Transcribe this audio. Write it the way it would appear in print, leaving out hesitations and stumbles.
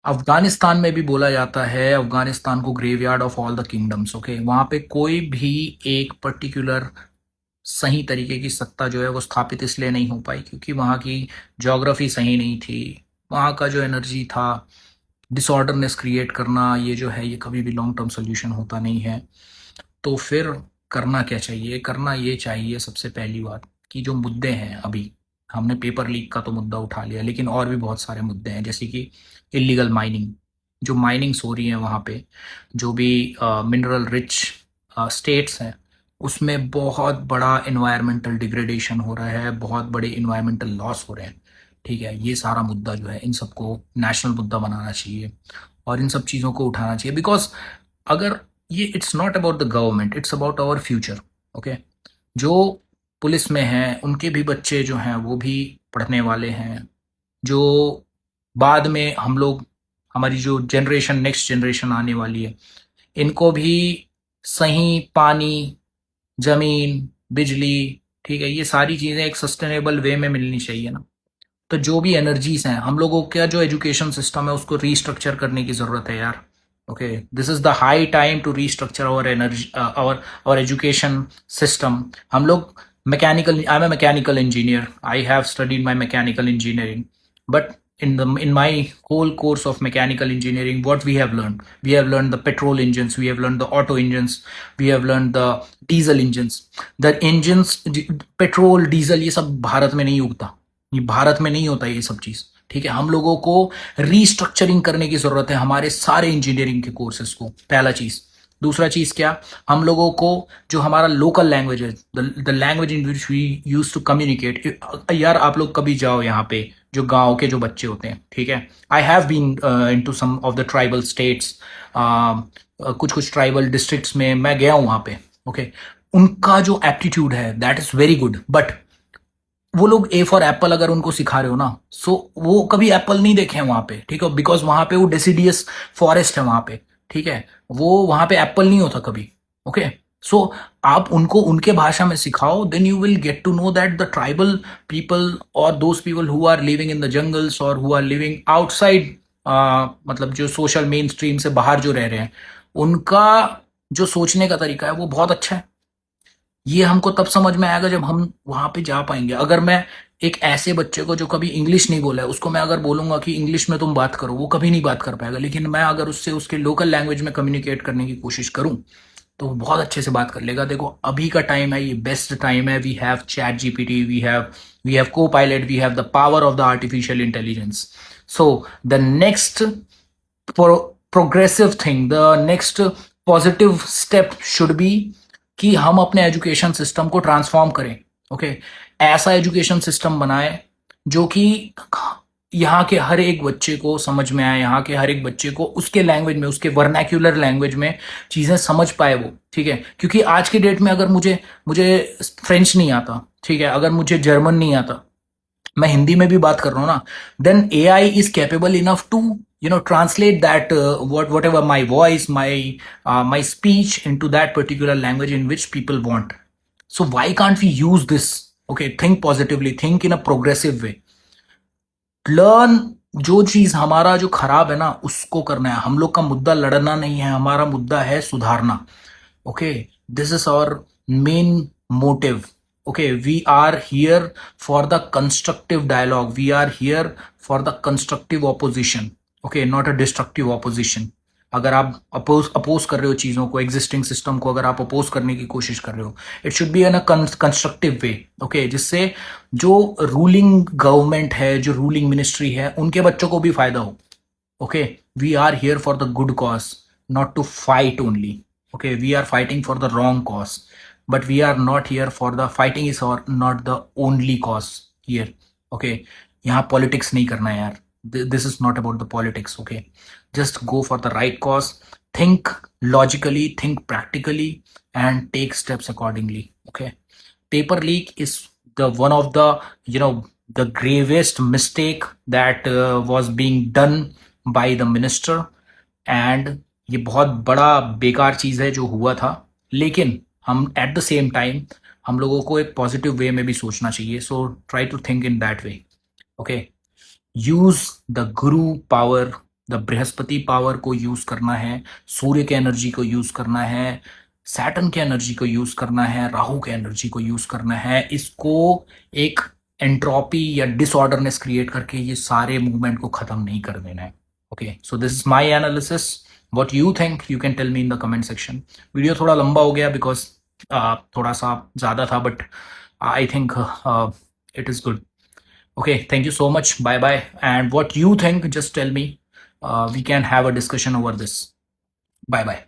अफगानिस्तान में भी बोला जाता है अफगानिस्तान को graveyard of all the kingdoms. Okay, वहां पे कोई भी एक पर्टिकुलर सही तरीके की सत्ता जो है वो स्थापित इसलिए नहीं हो पाई क्योंकि वहाँ की ज्योग्राफी सही नहीं थी। वहाँ का जो एनर्जी था, डिसऑर्डरनेस क्रिएट करना, ये जो है ये कभी भी लॉन्ग टर्म सोल्यूशन होता नहीं है। तो फिर करना क्या चाहिए? करना ये चाहिए सबसे पहली बात कि जो मुद्दे हैं अभी, हमने पेपर लीक का तो मुद्दा उठा लिया, लेकिन और भी बहुत सारे मुद्दे हैं जैसे कि इलीगल माइनिंग, जो माइनिंग्स हो रही हैं वहाँ पे, जो भी मिनरल रिच स्टेट्स हैं उसमें बहुत बड़ा इन्वायरमेंटल डिग्रेडेशन हो रहा है, बहुत बड़े इन्वायरमेंटल लॉस हो रहे हैं। ठीक है, ये सारा मुद्दा जो है इन सबको नेशनल मुद्दा बनाना चाहिए और इन सब चीज़ों को उठाना चाहिए बिकॉज अगर ये it's not about the government, it's about our future. Okay, जो पुलिस में हैं उनके भी बच्चे जो हैं वो भी पढ़ने वाले हैं, जो बाद में हम लोग, हमारी जो जनरेशन, नेक्स्ट जनरेशन आने वाली है, इनको भी सही पानी, जमीन, बिजली, ठीक है, ये सारी चीज़ें एक सस्टेनेबल वे में मिलनी चाहिए ना। तो जो भी एनर्जीज हैं, हम लोगों का जो एजुकेशन सिस्टम है उसको रीस्ट्रक्चर करने की ज़रूरत है यार। Okay, this is the high time to restructure our energy, our education system. हम लोग mechanical, I am a mechanical engineer, I have studied my mechanical engineering, but in my whole course of mechanical engineering, what we have learned the petrol engines, we have learned the auto engines, we have learned the diesel engines, the engines, petrol diesel ये सब भारत में नहीं उगता, ये भारत में नहीं होता ये सब चीज। ठीक है, हम लोगों को रीस्ट्रक्चरिंग करने की जरूरत है हमारे सारे इंजीनियरिंग के कोर्सेज को, पहला चीज। दूसरा चीज क्या, हम लोगों को जो हमारा लोकल लैंग्वेज है, the language in which we use to communicate. यार आप लोग कभी जाओ यहाँ पे, जो गांव के जो बच्चे होते हैं, ठीक है, I have been into some of the tribal states, कुछ कुछ ट्राइबल डिस्ट्रिक्ट्स में मैं गया हूँ वहाँ पे। ओके, उनका जो एप्टीट्यूड है that is very good, but वो लोग ए फॉर एप्पल अगर उनको सिखा रहे हो ना, सो वो कभी एप्पल नहीं देखे हैं वहां पे। ठीक है, बिकॉज वहां पे वो डेसिडियस फॉरेस्ट है वहां पे। ठीक है, वो वहां पे एप्पल नहीं होता कभी। ओके, सो आप उनको उनके भाषा में सिखाओ, then you will get to know that the tribal people और those people who are living in the jungles और हु आर लिविंग आउटसाइड, मतलब जो सोशल मेन स्ट्रीम से बाहर जो रह रहे हैं, उनका जो सोचने का तरीका है वो बहुत अच्छा है। ये हमको तब समझ में आएगा जब हम वहां पे जा पाएंगे। अगर मैं एक ऐसे बच्चे को जो कभी इंग्लिश नहीं बोला है उसको मैं अगर बोलूंगा कि इंग्लिश में तुम बात करो, वो कभी नहीं बात कर पाएगा। लेकिन मैं अगर उससे उसके लोकल लैंग्वेज में कम्युनिकेट करने की कोशिश करूं तो वो बहुत अच्छे से बात कर लेगा। देखो अभी का टाइम है, ये बेस्ट टाइम है। We have chat GPT, we have copilot, we have the power of the artificial intelligence. So the next progressive thing, the next positive step should be कि हम अपने एजुकेशन सिस्टम को transform करें। Okay, ऐसा education system बनाए जो कि यहाँ के हर एक बच्चे को समझ में आए, यहाँ के हर एक बच्चे को उसके लैंग्वेज में, उसके वर्नैक्युलर लैंग्वेज में चीज़ें समझ पाए वो। ठीक है, क्योंकि आज के डेट में अगर मुझे मुझे फ्रेंच नहीं आता, ठीक है, अगर मुझे जर्मन नहीं आता, मैं हिंदी में भी बात कर रहा हूँ ना, then AI is capable enough to translate that whatever my voice, my speech into that particular language in which people want. So why can't we use this? Okay, think positively, think in a progressive way, learn। जो चीज हमारा जो खराब है ना उसको करना है। हम लोग का मुद्दा लड़ना नहीं है, हमारा मुद्दा है सुधारना। Okay, this is our main motive. Okay, we are here for the constructive dialogue, we are here for the constructive opposition. Okay, not a destructive opposition. अगर आप अपोज कर रहे हो चीजों को, एग्जिस्टिंग सिस्टम को अगर आप अपोज करने की कोशिश कर रहे हो, it should be in a constructive way. Okay, जिससे जो रूलिंग गवर्नमेंट है, जो रूलिंग मिनिस्ट्री है, उनके बच्चों को भी फायदा हो। Okay, we are here for the good cause, not to fight only. Okay, we are fighting for the wrong cause, but we are not here for the fighting is or not the only cause here. Okay, यहाँ politics नहीं करना है यार, this is not about the politics. Okay, just go for the right cause, think logically, think practically, and take steps accordingly. Okay, paper leak is the one of the, the gravest mistake that was being done by the minister, and ये बहुत बड़ा बेकार चीज़ है जो हुआ था। लेकिन हम एट द सेम टाइम हम लोगों को एक पॉजिटिव वे में भी सोचना चाहिए। So try to think in that way. Okay, use the guru power, the Brihaspati power को यूज करना है, सूर्य के एनर्जी को यूज करना है, सैटर्न के एनर्जी को यूज करना है, राहु के एनर्जी को यूज करना है, इसको एक एंट्रोपी या डिसऑर्डरनेस क्रिएट करके ये सारे मूवमेंट को खत्म नहीं कर देना है. Okay, so this is my analysis. What you think you can tell me in the comment section. Video थोड़ा लंबा हो गया बिकॉज थोड़ा सा ज़्यादा था, but I think it is good. Okay, thank you so much. Bye bye. And what you think, just tell me. We can have a discussion over this. Bye bye.